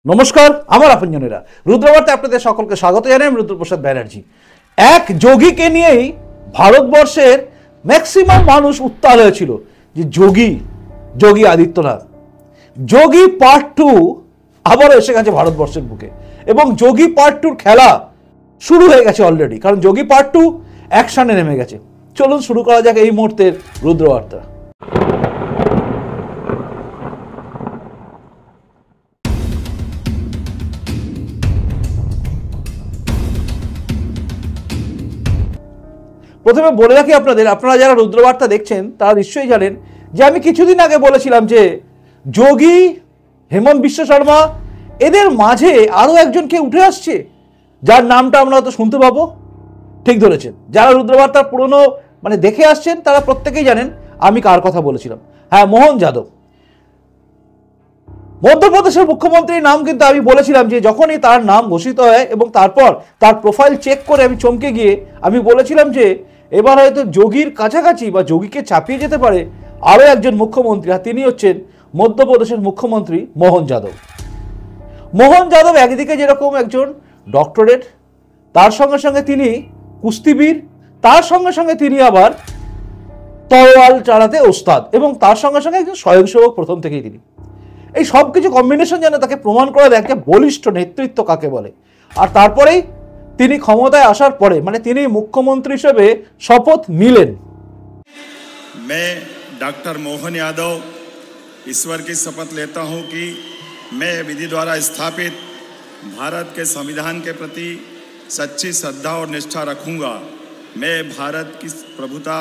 নমস্কার আমার আপনজনেরা রুদ্রবার্তে আপনাদের সকলকে স্বাগত জানাই। আমি রুদ্রপ্রসাদ ব্যানার্জি। এক যোগীকে নিয়েই ভারতবর্ষের ম্যাক্সিমাম মানুষ উত্তাল হয়েছিল যে যোগী আদিত্যনাথ, যোগী পার্ট 2 আবারও এসে গেছে ভারতবর্ষের বুকে এবং যোগী পার্ট 2 খেলা শুরু হয়ে গেছে অলরেডি, কারণ যোগী পার্ট 2 অ্যাকশনে নেমে গেছে। চলুন শুরু করা যাক এই মুহূর্তের রুদ্রবার্তা। প্রথমে বলে রাখি আপনারা যারা রুদ্রবার্তা দেখছেন তারা নিশ্চয়ই জানেন যে আমি কিছুদিন আগে বলেছিলাম যে যোগী, হেমন্ত বিশ্ব শর্মা এদের মাঝে আরও একজনকে উঠে আসছে যার নামটা আমরা হয়তো শুনতে পাবো। ঠিক ধরেছেন, যারা রুদ্রবার্তার পুরনো দেখে আসছেন তারা প্রত্যেকেই জানেন আমি কার কথা বলেছিলাম। হ্যাঁ, মোহন যাদব, মধ্যপ্রদেশের মুখ্যমন্ত্রীর নাম কিন্তু আমি বলেছিলাম যে যখনই তার নাম ঘোষিত হয় এবং তারপর তার প্রোফাইল চেক করে আমি চমকে গিয়ে আমি বলেছিলাম যে এবার হয়তো যোগীর কাছাকাছি বা যোগীকে চাপিয়ে যেতে পারে আরও একজন মুখ্যমন্ত্রী, আর তিনি হচ্ছেন মধ্যপ্রদেশের মুখ্যমন্ত্রী মোহন যাদব। মোহন যাদব একদিকে যেরকম একজন ডক্টরেট, তার সঙ্গে সঙ্গে তিনি কুস্তিবীর, তার সঙ্গে সঙ্গে তিনি আবার তরোয়াল চালাতে ওস্তাদ এবং তার সঙ্গে সঙ্গে একজন স্বয়ংসেবক প্রথম থেকেই তিনি। এই সব কিছু কম্বিনেশন যেন তাকে প্রমাণ করে দেয় একটা বলিষ্ঠ নেতৃত্ব কাকে বলে। আর তারপরেই তিনি ক্ষমতায় আসার পরে তিনি মুখ্যমন্ত্রী হিসেবে শপথ নিলেন। मैं डॉक्टर मोहन यादव ईश्वर की शपथ लेता हूं कि मैं विधि द्वारा स्थापित भारत के संविधान के प्रति सच्ची श्रद्धा और निष्ठा रखूंगा। मैं भारत की प्रभुता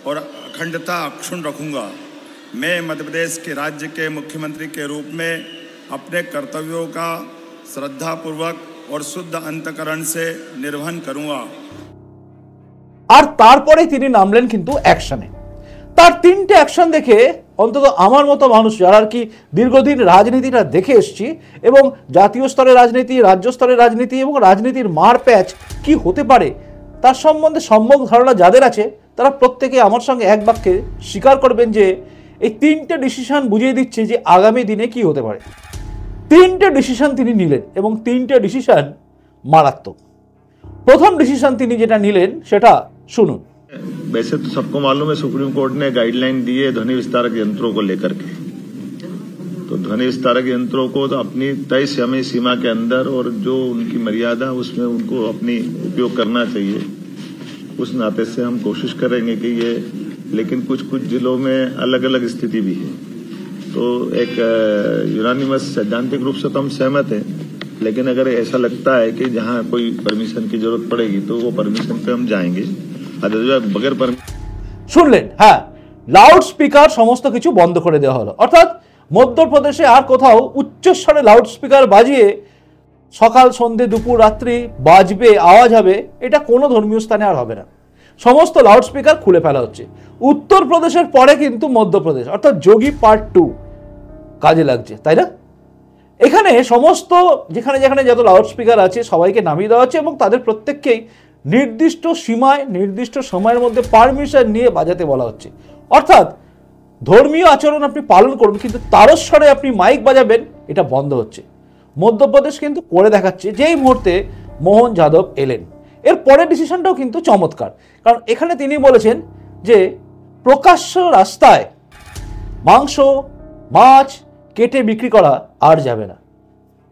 और अखंडता अक्षुण्ण रखूंगा। मैं मध्य प्रदेश के राज्य के मुख्यमंत्री के रूप में अपने कर्तव्यों का श्रद्धापूर्वक और शुद्ध अंतकरण से निर्वहन करूंगा। আর তারপরে তিনি নামলেন কিন্তু অ্যাকশনে। তার তিনটে অ্যাকশন দেখে অন্তত আমার মতো মানুষ যারা আর কি দীর্ঘদিন রাজনীতিটা দেখে এসছি এবং জাতীয় স্তরের রাজনীতি, রাজ্য স্তরের রাজনীতি এবং রাজনীতির মারপ্যাচ কি হতে পারে তার সম্বন্ধে সম্যক ধারণা যাদের আছে তারা প্রত্যেকে আমার সঙ্গে এক বাক্যে স্বীকার করবেন যে এই তিনটে ডিসিশন বুঝিয়ে দিচ্ছে যে আগামী দিনে কি হতে পারে। তিনটে ডিসিশন তিনি নিলেন এবং তিনটে ডিসিশন মারাত্মক। প্রথম ডিসিশন তিনি যেটা নিলেন সেটা শুনুন। वैसे तो सबको मालूम है सुप्रीम कोर्ट ने गाइडलाइन दी है ध्वनि विस्तारक यंत्रों को लेकर के, तो ध्वनि विस्तारक यंत्रों को तो अपनी तय समय सीमा के अंदर और जो उनकी मर्यादा उसमें उनको अपनी उपयोग करना चाहिए। उस नाते से हम कोशिश करेंगे कि ये, लेकिन कुछ कुछ जिलों में अलग अलग स्थिति भी है, तो एक यूनानिमस सैद्धांतिक रूप से तो हम सहमत हैं, लेकिन अगर ऐसा लगता है कि जहां कोई परमिशन की जरूरत पड़ेगी तो वो परमिशन पे हम जाएंगे। बगैर শুনলেন, হ্যাঁ, লাউড স্পিকার সমস্ত কিছু বন্ধ করে দেওয়া হলো, অর্থাৎ মধ্যপ্রদেশে আর কোথাও উচ্চস্বরে লাউড স্পিকার বাজিয়ে সকাল সন্ধ্যে দুপুর রাত্রি বাজবে, আওয়াজ হবে, এটা কোনো ধর্মীয় স্থানে আর হবে না। সমস্ত লাউড স্পিকার খুলে ফেলা হচ্ছে। উত্তরপ্রদেশের পরে কিন্তু মধ্যপ্রদেশ, অর্থাৎ যোগী পার্ট 2 কাজে লাগছে, তাই না? এখানে সমস্ত যেখানে যেখানে যত লাউড স্পিকার আছে সবাইকে নামিয়ে দেওয়া হচ্ছে এবং তাদের প্রত্যেককেই নির্দিষ্ট সীমায় নির্দিষ্ট সময়ের মধ্যে পারমিশন নিয়ে বাজাতে বলা হচ্ছে। অর্থাৎ ধর্মীয় আচরণ আপনি পালন করুন কিন্তু তারস্বরে আপনি মাইক বাজাবেন এটা বন্ধ হচ্ছে। মধ্যপ্রদেশ কিন্তু করে দেখাচ্ছে যেই মুহূর্তে মোহন যাদব এলেন। এর পরের ডিসিশনটাও কিন্তু চমৎকার, কারণ এখানে তিনি বলেছেন যে প্রকাশ্য রাস্তায় মাংস মাছ কেটে বিক্রি করা আর যাবে না।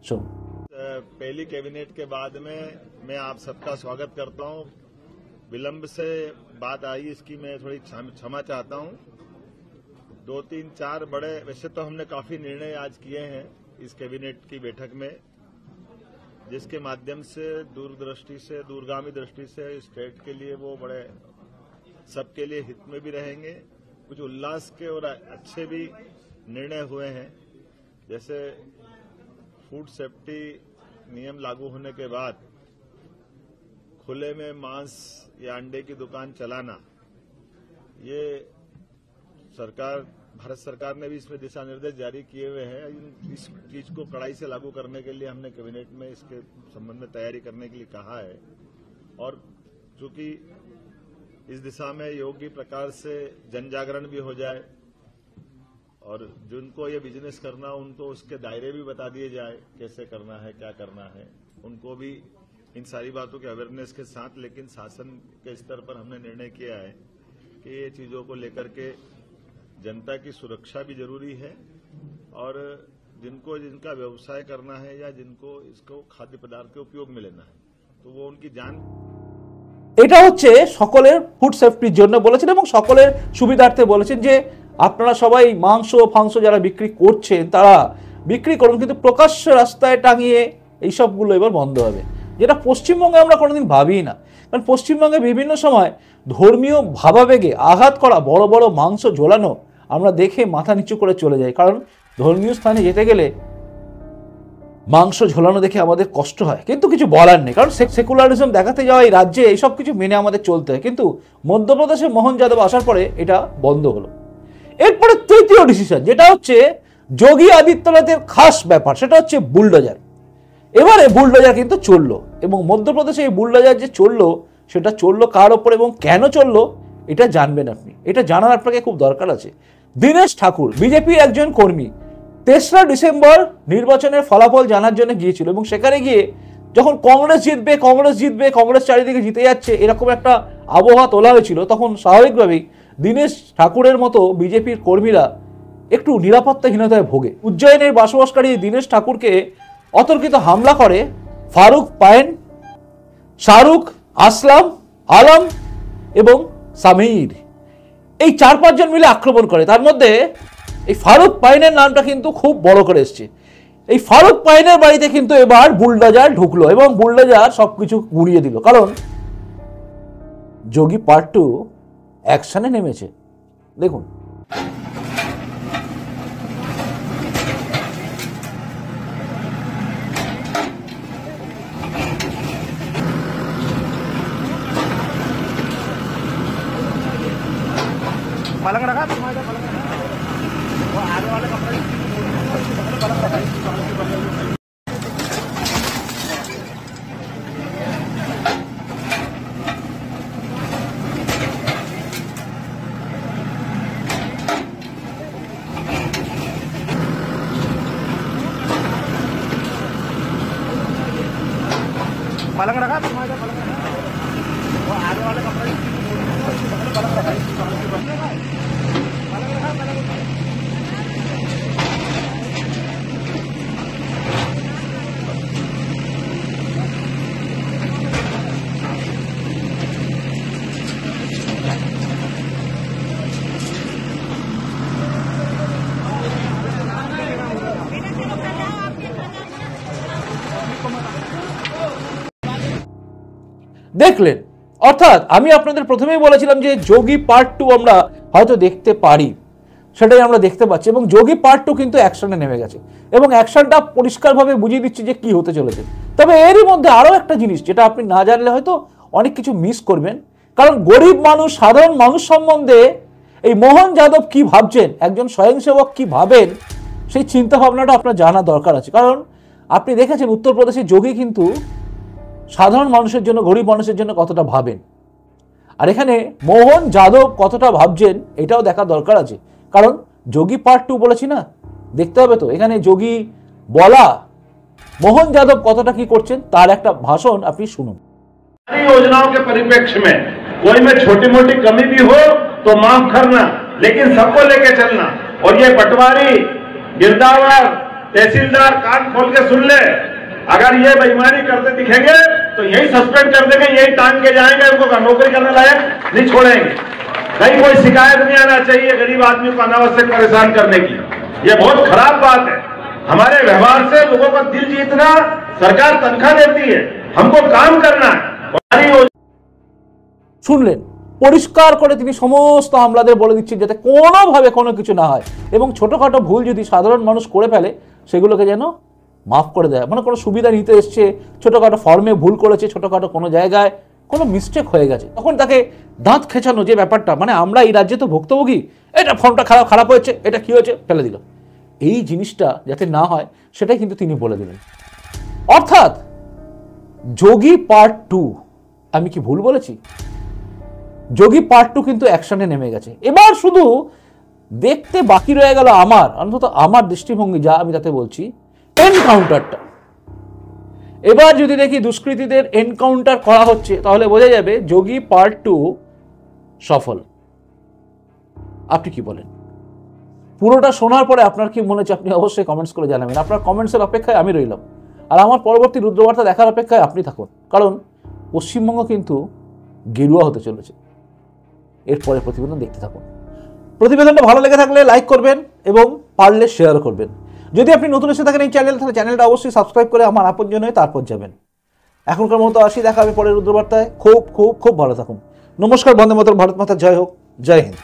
শুনুন। पहली कैबिनेट के बाद में मैं आप सबका स्वागत करता हूं। विलंब से बात आई इसकी मैं थोड़ी क्षमा चाहता हूं। 2 3 4 बड़े, वैसे तो हमने काफी निर्णय आज किए हैं इस कैबिनेट की बैठक में, जिसके माध्यम से दूरदृष्टि से, दूरगामी दृष्टि से स्टेट के लिए वो बड़े सबके लिए हित में भी रहेंगे। कुछ उल्लास के और अच्छे भी निर्णय हुए हैं, जैसे फूड सेफ्टी नियम लागू होने के बाद खुले में मांस या अंडे की दुकान चलाना, ये भारत सरकार ने भी इसमें दिशा निर्देश जारी किए हुए हैं। इस चीज को कड़ाई से लागू करने के लिए हमने कैबिनेट में इसके संबंध में तैयारी करने के लिए कहा है, और चूंकि इस दिशा में योग्य प्रकार से जन जागरण भी हो जाए, और जिनको ये बिजनेस करना उनको उसके दायरे भी बता दिए जाए, कैसे करना है, क्या करना है, उनको भी इन सारी बातों के अवेयरनेस के साथ। लेकिन शासन के स्तर पर हमने निर्णय किया है कि ये चीजों को लेकर के जनता की सुरक्षा भी जरूरी है, और जिनको जिनका व्यवसाय करना है या जिनको इसको खाद्य पदार्थ के उपयोग में लेना है, तो वो उनकी जान। এটা হচ্ছে সকলের ফুড সেফটির জন্য বলেছেন এবং সকলের সুবিধার্থে বলেছেন যে আপনারা সবাই মাংস ফাংস যারা বিক্রি করছেন তারা বিক্রি করুন, কিন্তু প্রকাশ্য রাস্তায় টাঙিয়ে এই সবগুলো এবার বন্ধ হবে, যেটা পশ্চিমবঙ্গে আমরা কোনোদিন ভাবিই না। কারণ পশ্চিমবঙ্গে বিভিন্ন সময় ধর্মীয় ভাবাবেগে আঘাত করা বড় বড় মাংস ঝোলানো আমরা দেখে মাথা নিচু করে চলে যাই, কারণ ধর্মীয় স্থানে যেতে গেলে মাংস ঝোলানো দেখে আমাদের কষ্ট হয়, কিন্তু কিছু বলার নেই, কারণ সেকুলারিজম দেখাতে যাওয়া এই রাজ্যে এইসব কিছু মেনে আমাদের চলতে হয়। কিন্তু মধ্যপ্রদেশে মোহন যাদব আসার পরে এটা বন্ধ হলো। এরপরে তৃতীয় ডিসিশন, যেটা হচ্ছে যোগী আদিত্যনাথের খাস ব্যাপার, সেটা হচ্ছে বুলডোজার। এবারে বুলডোজার কিন্তু চললো, এবং মধ্যপ্রদেশে এই বুলডোজার যে চললো সেটা চললো কার ওপর এবং কেন চললো এটা জানবেন আপনি, এটা জানার আপনাকে খুব দরকার আছে। দীনেশ ঠাকুর বিজেপির একজন কর্মী 3রা ডিসেম্বর নির্বাচনের ফলাফল জানার জন্য গিয়েছিল, এবং সেখানে গিয়ে যখন কংগ্রেস জিতবে কংগ্রেস জিতবে, কংগ্রেস চারিদিকে জিতে যাচ্ছে এরকম একটা আবহাওয়া তোলা হয়েছিল, তখন স্বাভাবিকভাবেই দীনেশ ঠাকুরের মতো বিজেপির কর্মীরা একটু নিরাপত্তাহীনতায় ভোগে। উজ্জয়নের বসবাসকারী দীনেশ ঠাকুরকে অতর্কিত হামলা করে ফারুক পায়েন, শাহরুখ, আসলাম, আলম এবং সামির, এই 4-5 জন মিলে আক্রমণ করে। তার মধ্যে এই ফারুক পাইনের নামটা কিন্তু খুব বড় করে এসছে। এই ফারুক পাইনের বাড়িতে কিন্তু এবার বুলডোজার ঢুকলো এবং বুলডোজার সবকিছু গুঁড়িয়ে দিল, কারণ যোগী পার্ট 2 অ্যাকশনে নেমেছে। দেখুন, पलंग रखा तुम्हारे पलंग रखा वो आगे वाले कपड़े पलंग रखा पलंग रखा तुम्हारे पलंग रखा वो आगे वाले कपड़े पलंग रखा দেখলেন, অর্থাৎ আমি আপনাদের প্রথমেই বলেছিলাম যে যোগী পার্ট 2 আমরা হয়তো দেখতে পারি, সেটাই আমরা দেখতে পাচ্ছি, এবং যোগী পার্ট 2 কিন্তু অ্যাকশনে নেমে গেছে এবং অ্যাকশনটা পরিষ্কারভাবে বুঝিয়ে দিচ্ছে যে কি হতে চলেছে। তবে এরই মধ্যে আরও একটা জিনিস যেটা আপনি না জানলে হয়তো অনেক কিছু মিস করবেন, কারণ গরিব মানুষ, সাধারণ মানুষ সম্বন্ধে এই মোহন যাদব কি ভাবছেন, একজন স্বয়ংসেবক কি ভাবেন, সেই চিন্তা ভাবনাটা আপনার জানা দরকার আছে। কারণ আপনি দেখেছেন উত্তরপ্রদেশে যোগী কিন্তু সাধারণ মানুষের জন্য, গরিব মানুষের জন্য কতটা ভাবেন, আর এখানে মোহন যাদব কতটা ভাবছেন এটাও দেখা দরকার আছে। কারণ যোগী পার্ট 2 বলেছি না, দেখতে হবে তো এখানে যোগী বলা মোহन यादव कतटा की करছেন তার একটা ভাষণ আপনি শুনুন। योजनाओं के परिप्रेक्ष्य में कोई में छोटी मोटी कमी भी हो तो माफ करना, लेकिन सबको लेके चलना। और ये पटवारी, गिरदावर, तहसीलदार कान खोल के सुन ले, अगर ये बेईमानी करते दिखेंगे तो यही सस्पेंड कर देंगे, यही टांग के जाएंगे, उनको नौकरी करने लायक नहीं छोड़ेंगे। कहीं कोई शिकायत नहीं आना चाहिए गरीब आदमी को अनावश्यक परेशान करने की। ये बहुत खराब बात है। हमारे व्यवहार से लोगों का दिल जीतना, सरकार तनख्वाह देती है, हमको काम करना है। শুনলেন, পরিষ্কার করে তিনি সমস্ত আমলাদের বলে দিচ্ছেন যাতে কোনোভাবে কোনো কিছু না হয় এবং ছোটখাটো ভুল যদি সাধারণ মানুষ করে ফেলে সেগুলোকে যেন মাফ করে দেয়। মানে কোনো সুবিধা নিতে এসছে, ছোটখাটো ফর্মে ভুল করেছে, ছোটখাটো কোনো জায়গায় কোনো মিস্টেক হয়ে গেছে, তখন তাকে দাঁত খেঁচানো যে ব্যাপারটা, মানে আমরা এই রাজ্যে তো ভুক্তভোগী, এটা ফর্মটা খারাপ হয়েছে, এটা কি হয়েছে, ফেলে দিল, এই জিনিসটা যাতে না হয় সেটাই কিন্তু তিনি বলে দিলেন। অর্থাৎ যোগী পার্ট 2, আমি কি ভুল বলেছি? যোগী পার্ট 2 কিন্তু অ্যাকশনে নেমে গেছে। এবার শুধু দেখতে বাকি রয়ে গেল আমার, অন্তত আমার দৃষ্টিভঙ্গি যা, আমি তাতে বলছি এনকাউন্টারটা। এবার যদি দেখি দুষ্কৃতীদের এনকাউন্টার করা হচ্ছে, তাহলে বোঝা যাবে যোগী পার্ট 2 সফল। আপনি কি বলেন? পুরোটা শোনার পরে আপনার কি মনে হচ্ছে আপনি অবশ্যই কমেন্টস করে জানাবেন। আপনার কমেন্টসের অপেক্ষায় আমি রইলাম, আর আমার পরবর্তী রুদ্রবার্তা দেখার অপেক্ষায় আপনি থাকুন, কারণ পশ্চিমবঙ্গ কিন্তু গেরুয়া হতে চলেছে। এরপরে প্রতিবেদন দেখতে থাকুন। প্রতিবেদনটা ভালো লেগে থাকলে লাইক করবেন এবং পারলে শেয়ার করবেন। যদি আপনি নতুন এসে থাকেন এই চ্যানেল, তাহলে চ্যানেলটা অবশ্যই সাবস্ক্রাইব করে আমার আপনজন হয়ে তারপর যাবেন। এখনকার মতো আসি, দেখা হবে পরের রুদ্রবার্তায়। খুব খুব খুব ভালো থাকুন। নমস্কার, বন্দে মাতরম, ভারত মাতা জয় হোক, জয় হিন্দ।